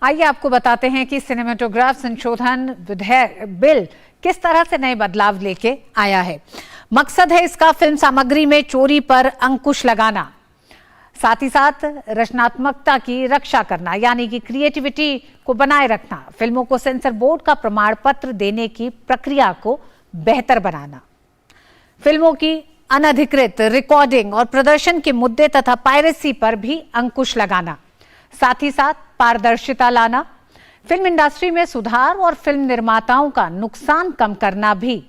आइए आपको बताते हैं कि सिनेमेटोग्राफ संशोधन विधेयक बिल किस तरह से नए बदलाव लेके आया है। मकसद है इसका फिल्म सामग्री में चोरी पर अंकुश लगाना, साथ ही साथ रचनात्मकता की रक्षा करना, यानी कि क्रिएटिविटी को बनाए रखना, फिल्मों को सेंसर बोर्ड का प्रमाण पत्र देने की प्रक्रिया को बेहतर बनाना, फिल्मों की अनधिकृत रिकॉर्डिंग और प्रदर्शन के मुद्दे तथा पायरेसी पर भी अंकुश लगाना, साथ ही साथ पारदर्शिता लाना, फिल्म इंडस्ट्री में सुधार और फिल्म निर्माताओं का नुकसान कम करना भी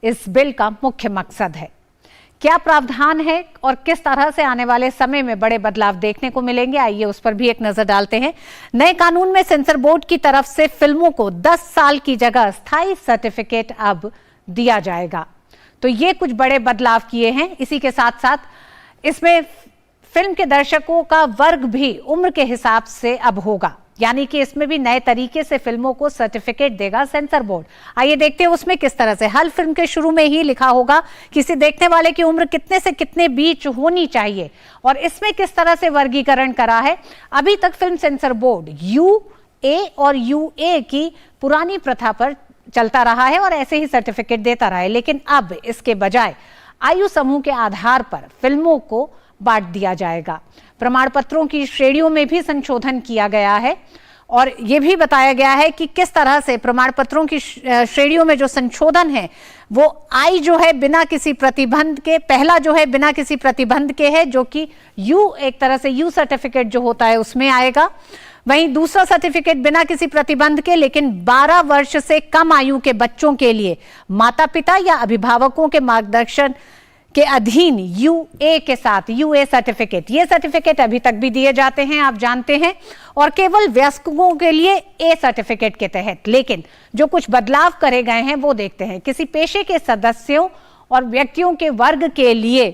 इस बिल का मुख्य मकसद है। क्या प्रावधान है और किस तरह से आने वाले समय में बड़े बदलाव देखने को मिलेंगे, आइए उस पर भी एक नजर डालते हैं। नए कानून में सेंसर बोर्ड की तरफ से फिल्मों को 10 साल की जगह स्थायी सर्टिफिकेट अब दिया जाएगा। तो ये कुछ बड़े बदलाव किए हैं। इसी के साथ साथ इसमें फिल्म के दर्शकों का वर्ग भी उम्र के हिसाब से अब होगा, यानी कि इसमें भी नए तरीके से फिल्मों को सर्टिफिकेट देगा सेंसर बोर्ड। आइए देखते हैं उसमें किस तरह से। हर फिल्म के शुरू में ही लिखा होगा किसी देखने वाले की उम्र कितने से कितने बीच होनी चाहिए और इसमें किस तरह से वर्गीकरण करा है। अभी तक फिल्म सेंसर बोर्ड UA और UA की पुरानी प्रथा पर चलता रहा है और ऐसे ही सर्टिफिकेट देता रहा है, लेकिन अब इसके बजाय आयु समूह के आधार पर फिल्मों को बांट दिया जाएगा। प्रमाण पत्रों की श्रेणियों में भी संशोधन किया गया है और यह भी बताया गया है कि किस तरह से प्रमाण पत्रों की श्रेणियों में जो संशोधन है वो आई जो है बिना किसी प्रतिबंध के, पहला जो है बिना किसी प्रतिबंध के है, जो कि यू एक तरह से यू सर्टिफिकेट जो होता है उसमें आएगा। वहीं दूसरा सर्टिफिकेट बिना किसी प्रतिबंध के लेकिन 12 वर्ष से कम आयु के बच्चों के लिए माता पिता या अभिभावकों के मार्गदर्शन के अधीन UA के साथ UA सर्टिफिकेट, ये सर्टिफिकेट अभी तक भी दिए जाते हैं, आप जानते हैं, और केवल वयस्कों के लिए A सर्टिफिकेट के तहत। लेकिन जो कुछ बदलाव करे गए हैं वो देखते हैं। किसी पेशे के सदस्यों और व्यक्तियों के वर्ग के लिए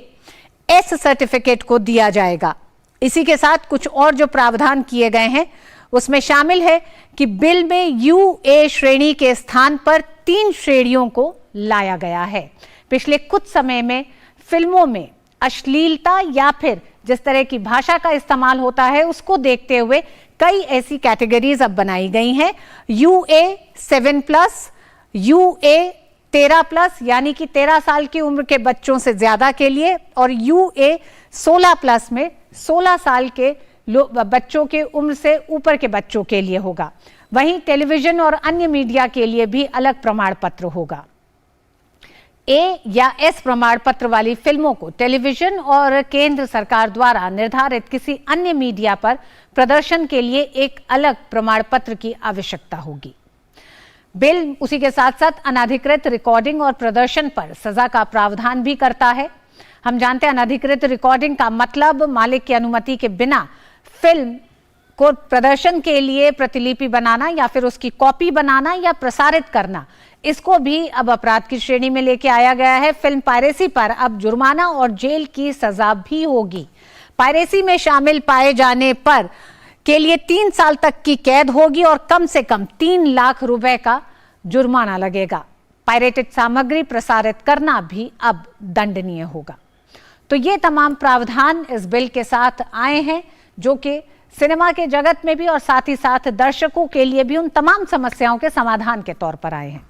S सर्टिफिकेट को दिया जाएगा। इसी के साथ कुछ और जो प्रावधान किए गए हैं उसमें शामिल है कि बिल में UA श्रेणी के स्थान पर 3 श्रेणियों को लाया गया है। पिछले कुछ समय में फिल्मों में अश्लीलता या फिर जिस तरह की भाषा का इस्तेमाल होता है उसको देखते हुए कई ऐसी कैटेगरीज अब बनाई गई हैं। UA 7+, UA 13+, यानी कि 13 साल की उम्र के बच्चों से ज्यादा के लिए, और UA 16+ में 16 साल के बच्चों के उम्र से ऊपर के बच्चों के लिए होगा। वहीं टेलीविजन और अन्य मीडिया के लिए भी अलग प्रमाण पत्र होगा। A या S प्रमाण पत्र वाली फिल्मों को टेलीविजन और केंद्र सरकार द्वारा निर्धारित किसी अन्य मीडिया पर प्रदर्शन के लिए एक अलग प्रमाण पत्र की आवश्यकता होगी। बिल उसी के साथ साथ अनधिकृत रिकॉर्डिंग और प्रदर्शन पर सजा का प्रावधान भी करता है। हम जानते हैं अनधिकृत रिकॉर्डिंग का मतलब मालिक की अनुमति के बिना फिल्म को प्रदर्शन के लिए प्रतिलिपि बनाना या फिर उसकी कॉपी बनाना या प्रसारित करना, इसको भी अब अपराध की श्रेणी में लेके आया गया है। फिल्म पायरेसी पर अब जुर्माना और जेल की सजा भी होगी। पायरेसी में शामिल पाए जाने पर के लिए 3 साल तक की कैद होगी और कम से कम 3 लाख रुपए का जुर्माना लगेगा। पायरेटेड सामग्री प्रसारित करना भी अब दंडनीय होगा। तो ये तमाम प्रावधान इस बिल के साथ आए हैं जो कि सिनेमा के जगत में भी और साथ ही साथ दर्शकों के लिए भी उन तमाम समस्याओं के समाधान के तौर पर आए हैं।